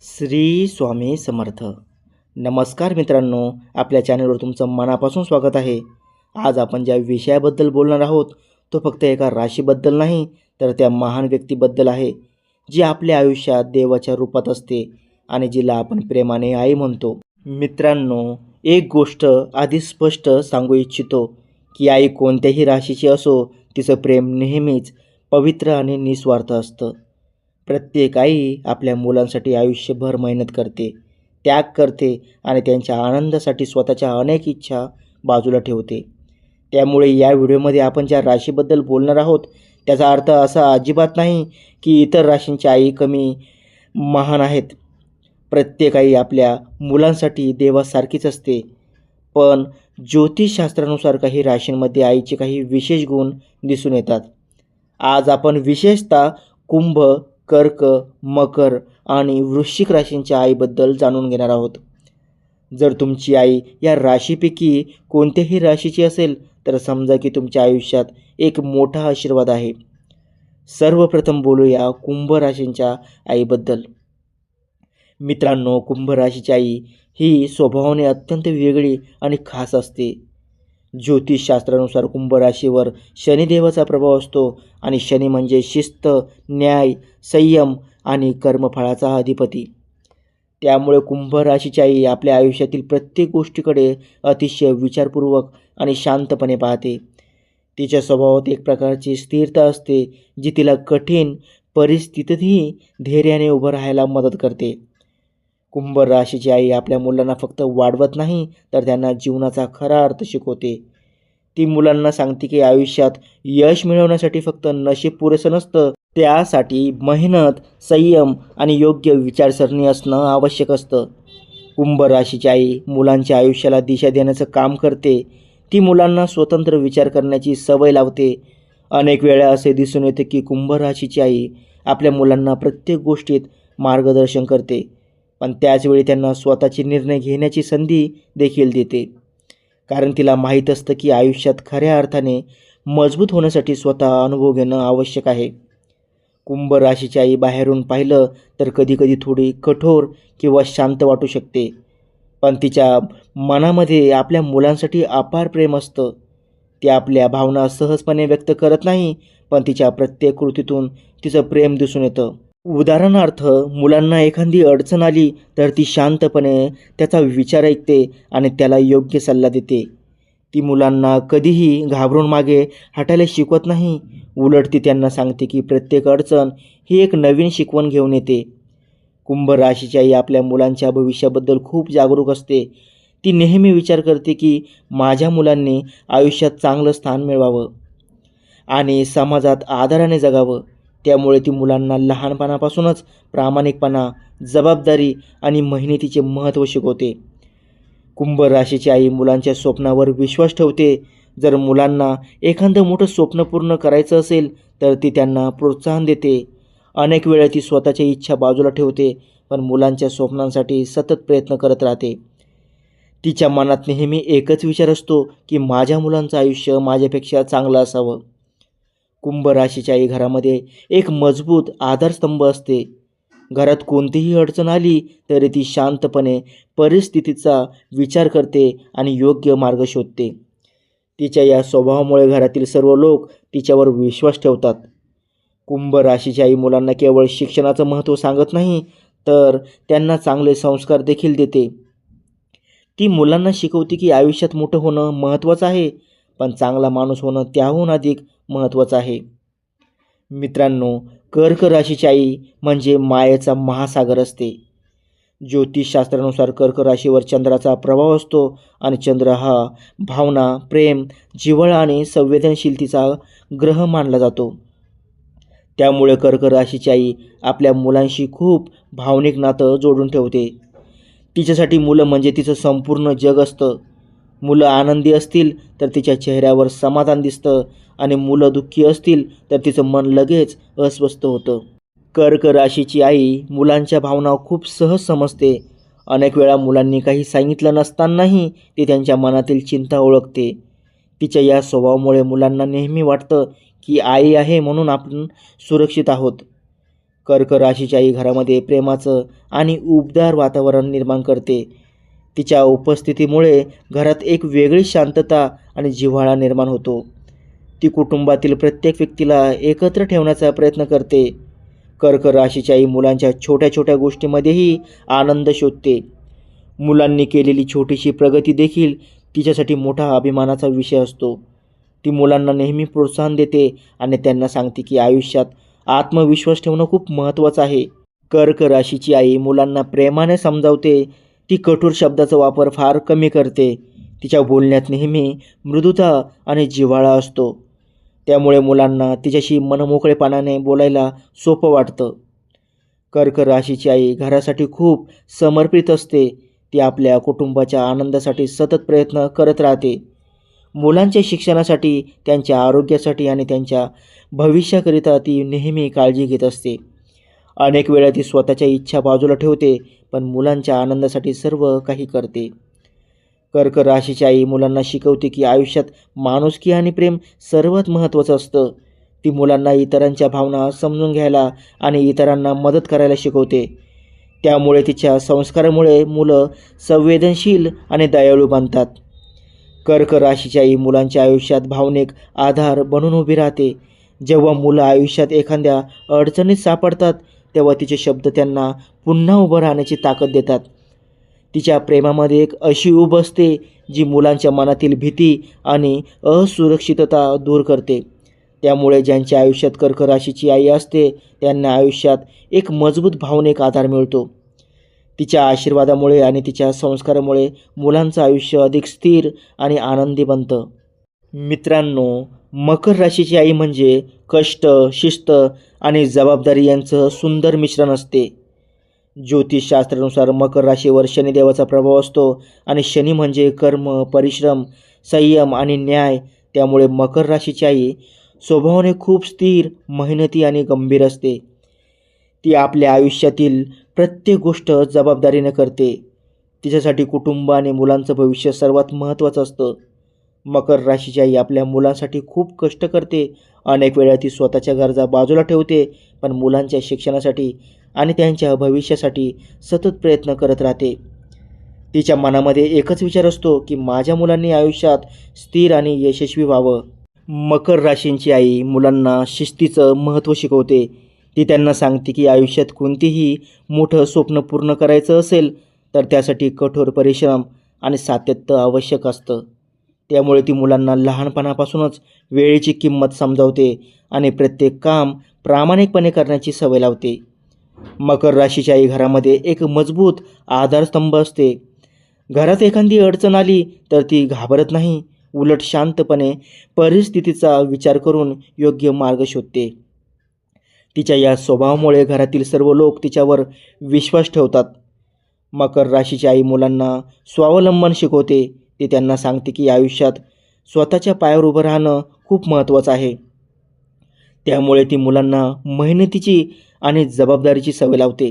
श्री स्वामी समर्थ. नमस्कार मित्रांनो, आपल्या चॅनलवर तुमचं मनापासून स्वागत आहे. आज आपण ज्या विषयाबद्दल बोलणार आहोत तो फक्त एका राशीबद्दल नाही, तर त्या महान व्यक्तीबद्दल आहे जी आपल्या आयुष्यात देवाच्या रूपात असते आणि जिला आपण प्रेमाने आई म्हणतो. मित्रांनो, एक गोष्ट आधी स्पष्ट सांगू इच्छितो की आई कोणत्याही राशीची असो, तिचं प्रेम नेहमीच पवित्र आणि निस्वार्थ असतं. प्रत्येक आई आपल्या मुलांसाठी आयुष्यभर मेहनत करते, त्याग करते आणि त्यांच्या आनंदासाठी स्वतःच्या अनेक इच्छा बाजूला ठेवते. त्यामुळे या व्हिडिओमध्ये आपण ज्या राशीबद्दल बोलणार आहोत त्याचा अर्थ असा अजिबात नाही की इतर राशींच्या आई कमी महान आहेत. प्रत्येक आई आपल्या मुलांसाठी देवासारखीच असते. पण ज्योतिषशास्त्रानुसार काही राशींमध्ये आईचे काही विशेष गुण दिसून येतात. आज आपण विशेषतः कुंभ, कर्क, मकर आणि वृश्चिक राशींच्या आईबद्दल जाणून घेणार आहोत. जर तुमची आई या राशीपैकी कोणत्याही राशीची असेल तर समजा की तुमच्या आयुष्यात एक मोठा आशीर्वाद आहे. सर्वप्रथम बोलूया कुंभ राशींच्या आईबद्दल. मित्रांनो, कुंभ राशीची आई ही स्वभावाने अत्यंत वेगळी आणि खास असते. ज्योतिषशास्त्रानुसार कुंभ राशीवर शनिदेवाचा प्रभाव असतो आणि शनी म्हणजे शिस्त, न्याय, संयम आणि कर्मफळाचा अधिपती. त्यामुळे कुंभ राशीची आई आपल्या आयुष्यातील प्रत्येक गोष्टीकडे अतिशय विचारपूर्वक आणि शांतपणे पाहते. तिच्या स्वभावात एक प्रकारची स्थिरता असते जी तिला कठीण परिस्थितीतही धैर्याने उभं राहायला मदत करते. कुंभ राशीची आई आपल्या मुलांना फक्त वाढवत नाही तर त्यांना जीवनाचा खरा अर्थ शिकवते. ती मुलांना सांगते की आयुष्यात यश मिळवण्यासाठी फक्त नशीब पुरेसं नसतं, त्यासाठी मेहनत, संयम आणि योग्य विचारसरणी असणं आवश्यक असतं. कुंभ राशीची आई मुलांच्या आयुष्याला दिशा देण्याचं काम करते. ती मुलांना स्वतंत्र विचार करण्याची सवय लावते. अनेक वेळा असे दिसून येते की कुंभ राशीची आई आपल्या मुलांना प्रत्येक गोष्टीत मार्गदर्शन करते, पण त्याचवेळी त्यांना स्वतःचे निर्णय घेण्याची संधी देखील देते. कारण तिला माहीत असतं की आयुष्यात खऱ्या अर्थाने मजबूत होण्यासाठी स्वतः अनुभव घेणं आवश्यक आहे. कुंभ राशीची आई बाहेरून पाहिलं तर कधीकधी थोडी कठोर किंवा शांत वाटू शकते, पण तिच्या मनामध्ये आपल्या मुलांसाठी अपार प्रेम असतं. ती आपल्या भावना सहजपणे व्यक्त करत नाही, पण तिच्या प्रत्येक कृतीतून तिचं प्रेम दिसून येतं. उदाहरणार्थ, मुलांना एखादी अडचण आली तर ती शांतपणे त्याचा विचार ऐकते आणि त्याला योग्य सल्ला देते. ती मुलांना कधीही घाबरून मागे हटायला शिकवत नाही. उलट ती त्यांना सांगते की प्रत्येक अडचण ही एक नवीन शिकवण घेऊन येते. कुंभ राशीची आई आपल्या मुलांच्या भविष्याबद्दल खूप जागरूक असते. ती नेहमी विचार करते की माझ्या मुलांनी आयुष्यात चांगलं स्थान मिळवावं आणि समाजात आदराने जगावं. त्यामुळे ती मुलांना लहानपणापासूनच प्रामाणिकपणा, जबाबदारी आणि मेहनतीचे महत्त्व शिकवते. कुंभ राशीची आई मुलांच्या स्वप्नावर विश्वास ठेवते. जर मुलांना एखादं मोठं स्वप्न पूर्ण करायचं असेल तर ती त्यांना प्रोत्साहन देते. अनेक वेळा ती स्वतःच्या इच्छा बाजूला ठेवते, पण मुलांच्या स्वप्नांसाठी सतत प्रयत्न करत राहते. तिच्या मनात नेहमी एकच विचार असतो की माझ्या मुलांचं आयुष्य माझ्यापेक्षा चांगलं असावं. कुंभ राशीच्या आई घरामध्ये एक मजबूत आधारस्तंभ असते. घरात कोणतीही अडचण आली तरी ती शांतपणे परिस्थितीचा विचार करते आणि योग्य मार्ग शोधते. तिच्या या स्वभावामुळे घरातील सर्व लोक तिच्यावर विश्वास ठेवतात. कुंभ राशीची आई मुलांना केवळ शिक्षणाचं महत्त्व सांगत नाही, तर त्यांना चांगले संस्कार देखील देते. ती मुलांना शिकवते की आयुष्यात मोठं होणं महत्त्वाचं आहे, पण चांगला माणूस होणं त्याहून अधिक महत्त्वाचं आहे. मित्रांनो, कर्क राशीची आई म्हणजे मायेचा महासागर असते. ज्योतिषशास्त्रानुसार कर्क राशीवर चंद्राचा प्रभाव असतो आणि चंद्र हा भावना, प्रेम, जिव्हाळा आणि संवेदनशीलतेचा ग्रह मानला जातो. त्यामुळे कर्क राशीची आई आपल्या मुलांशी खूप भावनिक नातं जोडून ठेवते. तिच्यासाठी मुलं म्हणजे तिचं संपूर्ण जग असतं. मुलं आनंदी असतील तर तिच्या चेहऱ्यावर समाधान दिसतं आणि मुलं दुःखी असतील तर तिचं मन लगेच अस्वस्थ होतं. कर्क राशीची आई मुलांच्या भावना खूप सहज समजते. अनेक वेळा मुलांनी काही सांगितलं नसतानाही ती त्यांच्या मनातील चिंता ओळखते. तिच्या या स्वभावामुळे मुलांना नेहमी वाटतं की आई आहे म्हणून आपण सुरक्षित आहोत. कर्क राशीची आई घरामध्ये प्रेमाचं आणि उबदार वातावरण निर्माण करते. तिच्या उपस्थितीमुळे घरात एक वेगळी शांतता आणि जिव्हाळा निर्माण होतो. ती कुटुंबातील प्रत्येक व्यक्तीला एकत्र ठेवण्याचा प्रयत्न करते. कर्क राशीची आई मुलांच्या छोट्या छोट्या गोष्टीमध्येही आनंद शोधते. मुलांनी केलेली छोटीशी प्रगती देखील तिच्यासाठी मोठा अभिमानाचा विषय असतो. ती मुलांना नेहमी प्रोत्साहन देते आणि त्यांना सांगते की आयुष्यात आत्मविश्वास ठेवणं खूप महत्त्वाचं आहे. कर्क राशीची आई मुलांना प्रेमाने समजावते. ती कठोर शब्दाचा वापर फार कमी करते. तिच्या बोलण्यात नेहमी मृदुता आणि जिव्हाळा असतो. त्यामुळे मुलांना तिच्याशी मनमोकळेपणाने बोलायला सोपं वाटतं. कर्क राशीची आई घरासाठी खूप समर्पित असते. ती आपल्या कुटुंबाच्या आनंदासाठी सतत प्रयत्न करत राहते. मुलांच्या शिक्षणासाठी, त्यांच्या आरोग्यासाठी आणि त्यांच्या भविष्याकरिता ती नेहमी काळजी घेत असते. अनेक वेळा ती स्वतःच्या इच्छा बाजूला ठेवते, पण मुलांच्या आनंदासाठी सर्व काही करते. कर्क राशीची आई मुलांना शिकवते की आयुष्यात माणुसकी आणि प्रेम सर्वात महत्त्वाचं असतं. ती मुलांना इतरांच्या भावना समजून घ्यायला आणि इतरांना मदत करायला शिकवते. त्यामुळे तिच्या संस्कारामुळे मुलं संवेदनशील आणि दयाळू बनतात. कर्क राशीची आई मुलांच्या आयुष्यात भावनिक आधार बनून उभी राहते. जेव्हा मुलं आयुष्यात एखाद्या अडचणीत सापडतात तेव्हा तिचे शब्द त्यांना पुन्हा उभं राहण्याची ताकद देतात. तिच्या प्रेमामध्ये एक अशी ऊब असते जी मुलांच्या मनातील भीती आणि असुरक्षितता दूर करते. त्यामुळे ज्यांच्या आयुष्यात कर्क राशीची आई असते त्यांना आयुष्यात एक मजबूत भावनिक आधार मिळतो. तिच्या आशीर्वादामुळे आणि तिच्या संस्कारामुळे मुलांचं आयुष्य अधिक स्थिर आणि आनंदी बनतं. मित्रांनो, मकर राशीची आई म्हणजे कष्ट, शिस्त आणि जबाबदारी यांचं सुंदर मिश्रण असते. ज्योतिषशास्त्रानुसार मकर राशीवर शनिदेवाचा प्रभाव असतो आणि शनी म्हणजे कर्म, परिश्रम, संयम आणि न्याय. त्यामुळे मकर राशीची आई स्वभावाने खूप स्थिर, मेहनती आणि गंभीर असते. ती आपल्या आयुष्यातील प्रत्येक गोष्ट जबाबदारीने करते. तिच्यासाठी कुटुंब आणि मुलांचं भविष्य सर्वात महत्त्वाचं असतं. मकर राशीची आई आपल्या मुलांसाठी खूप कष्ट करते. अनेक वेळा ती स्वतःच्या गरजा बाजूला ठेवते, पण मुलांच्या शिक्षणासाठी आणि त्यांच्या भविष्यासाठी सतत प्रयत्न करत राहते. तिच्या मनामध्ये एकच विचार असतो की माझ्या मुलांनी आयुष्यात स्थिर आणि यशस्वी व्हावं. मकर राशींची आई मुलांना शिस्तीचं महत्त्व शिकवते. ती त्यांना सांगते की आयुष्यात कोणतेही मोठं स्वप्न पूर्ण करायचं असेल तर त्यासाठी कठोर परिश्रम आणि सातत्य आवश्यक असतं. त्यामुळे ती मुलांना लहानपणापासूनच वेळेची किंमत समजावते आणि प्रत्येक काम प्रामाणिकपणे करण्याची सवय लावते. मकर राशीच्या आई घरामध्ये एक मजबूत आधारस्तंभ असते. घरात एखादी अडचण आली तर ती घाबरत नाही, उलट शांतपणे परिस्थितीचा विचार करून योग्य मार्ग शोधते. तिच्या या स्वभावामुळे घरातील सर्व लोक तिच्यावर विश्वास ठेवतात. मकर राशीची आई मुलांना स्वावलंबन शिकवते. ती त्यांना सांगते की आयुष्यात स्वतःच्या पायावर उभं राहणं खूप महत्त्वाचं आहे. त्यामुळे ती मुलांना मेहनतीची आणि जबाबदारीची सवय लावते.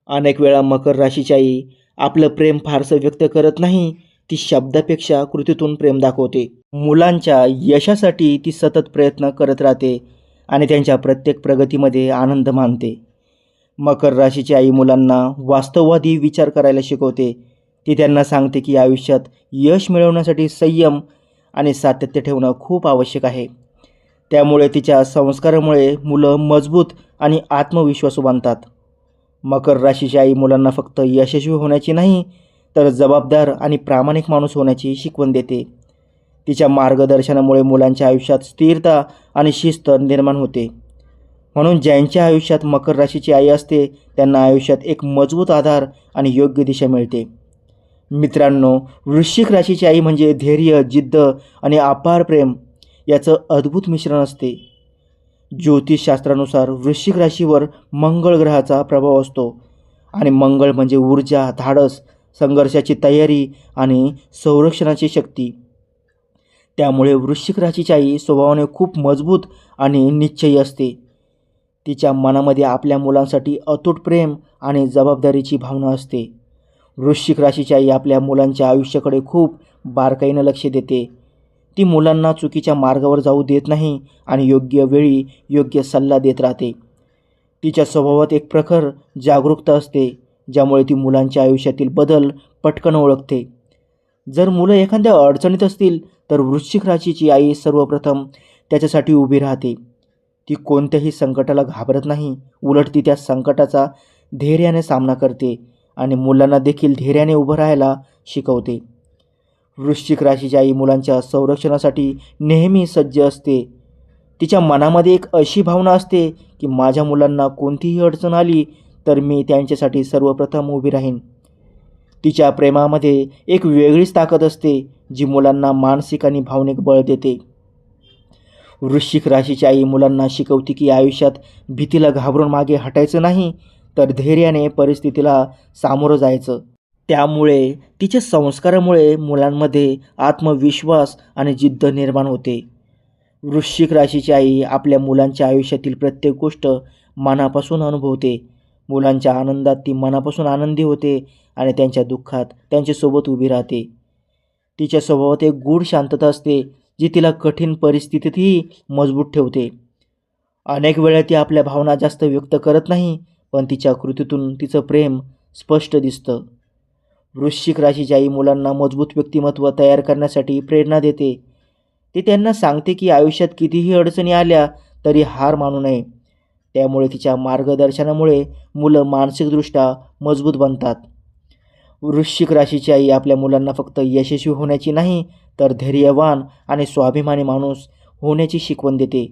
अनेक वेळा मकर राशीची आई आपलं प्रेम फारसं व्यक्त करत नाही. ती शब्दापेक्षा कृतीतून प्रेम दाखवते. मुलांच्या यशासाठी ती सतत प्रयत्न करत राहते आणि त्यांच्या प्रत्येक प्रगतीमध्ये आनंद मानते. मकर राशीची आई मुलांना वास्तववादी विचार करायला शिकवते. ती त्यांना सांगते की आयुष्यात यश मिळवण्यासाठी संयम आणि सातत्य ठेवणं खूप आवश्यक आहे. त्यामुळे तिच्या संस्कारामुळे मुलं मजबूत आणि आत्मविश्वासू बनतात. मकर राशीची आई मुलांना फक्त यशस्वी होण्याची नाही तर जबाबदार आणि प्रामाणिक माणूस होण्याची शिकवण देते. तिच्या मार्गदर्शनामुळे मुलांच्या आयुष्यात स्थिरता आणि शिस्त निर्माण होते. म्हणून ज्यांच्या आयुष्यात मकर राशीची आई असते त्यांना आयुष्यात एक मजबूत आधार आणि योग्य दिशा मिळते. मित्रांनो, वृश्चिक राशीची आई म्हणजे धैर्य, जिद्द आणि अपार प्रेम याचं अद्भुत मिश्रण असते. ज्योतिषशास्त्रानुसार वृश्चिक राशीवर मंगळ ग्रहाचा प्रभाव असतो आणि मंगळ म्हणजे ऊर्जा, धाडस, संघर्षाची तयारी आणि संरक्षणाची शक्ती. त्यामुळे वृश्चिक राशीची आई स्वभावाने खूप मजबूत आणि निश्चयी असते. तिच्या मनामध्ये आपल्या मुलांसाठी अतूट प्रेम आणि जबाबदारीची भावना असते. वृश्चिक राशीची आई आपल्या मुलांच्या आयुष्याकडे खूप बारकाईनं लक्ष देते. ती मुलांना चुकीच्या मार्गावर जाऊ देत नाही आणि योग्य वेळी योग्य सल्ला देत राहते. तिच्या स्वभावात एक प्रखर जागरूकता असते, ज्यामुळे ती मुलांच्या आयुष्यातील बदल पटकन ओळखते. जर मुलं एखाद्या अडचणीत असतील तर वृश्चिक राशीची आई सर्वप्रथम त्याच्यासाठी उभी राहते. ती कोणत्याही संकटाला घाबरत नाही, उलट ती त्या संकटाचा धैर्याने सामना करते आणि मुलांना देखील धैर्याने उभं राहायला शिकवते. वृश्चिक राशीची आई मुलांच्या संरक्षणासाठी नेहमी सज्ज असते. तिच्या मनामध्ये एक अशी भावना असते की माझ्या मुलांना कोणतीही अडचण आली तर मी त्यांच्यासाठी सर्वप्रथम उभी राहीन. तिच्या प्रेमामध्ये एक वेगळीच ताकद असते, जी मुलांना मानसिक आणि भावनिक बळ देते. वृश्चिक राशीची आई मुलांना शिकवते की आयुष्यात भीतीला घाबरून मागे हटायचं नाही, तर धैर्याने परिस्थितीला सामोरं जायचं. त्यामुळे तिच्या संस्कारामुळे मुलांमध्ये आत्मविश्वास आणि जिद्द निर्माण होते. वृश्चिक राशीची आई आपल्या मुलांच्या आयुष्यातील प्रत्येक गोष्ट मनापासून अनुभवते. मुलांच्या आनंदात ती मनापासून आनंदी होते आणि त्यांच्या दुःखात त्यांच्यासोबत उभी राहते. तिच्या स्वभावात एक गूढ शांतता असते, जी तिला कठीण परिस्थितीतही मजबूत ठेवते. अनेक वेळा ती आपल्या भावना जास्त व्यक्त करत नाही, पण तिच्या कृतीतून तिचं प्रेम स्पष्ट दिसतं. वृश्चिक राशीची आई मुलांना मजबूत व्यक्तिमत्व तयार करण्यासाठी प्रेरणा देते. ती त्यांना सांगते की आयुष्यात कितीही अडचणी आल्या तरी हार मानू नये. त्यामुळे तिच्या मार्गदर्शनामुळे मुलं मानसिकदृष्ट्या मजबूत बनतात. वृश्चिक राशीची आई आपल्या मुलांना फक्त यशस्वी होण्याची नाही, तर धैर्यवान आणि स्वाभिमानी माणूस होण्याची शिकवण देते.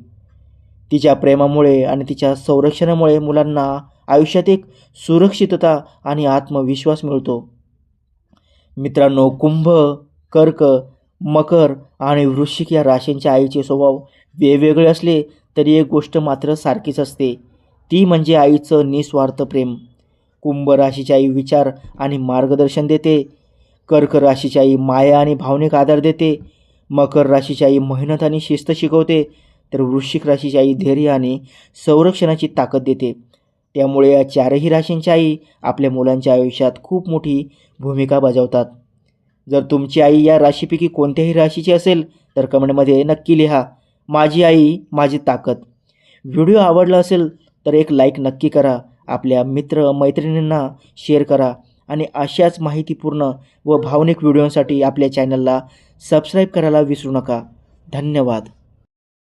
तिच्या प्रेमामुळे आणि तिच्या संरक्षणामुळे मुलांना आयुष्यात एक सुरक्षितता आणि आत्मविश्वास मिळतो. मित्रांनो, कुंभ, कर्क, मकर आणि वृश्चिक या राशींच्या आईचे स्वभाव वेगवेगळे असले तरी एक गोष्ट मात्र सारखीच असते, ती म्हणजे आईचं निस्वार्थ प्रेम. कुंभ राशीची आई विचार आणि मार्गदर्शन देते. कर्क राशीची आई माया आणि भावनिक आधार देते. मकर राशीची आई मेहनत आणि शिस्त शिकवते. तर वृश्चिक राशीची आई धैर्य आणि संरक्षणाची ताकद देते. त्यामुळे या चारही राशींच्या आई आपल्या मुलांच्या आयुष्यात खूप मोठी भूमिका बजावतात. जर तुमची आई या राशीपैकी कोणत्याही राशीची असेल तर कमेंटमध्ये नक्की लिहा, माझी आई माझी ताकद. व्हिडिओ आवडला असेल तर एक लाईक नक्की करा. आपल्या मित्र मैत्रिणींना शेअर करा आणि अशाच माहितीपूर्ण व भावनिक व्हिडिओसाठी आपल्या चॅनलला सबस्क्राईब करायला विसरू नका. धन्यवाद.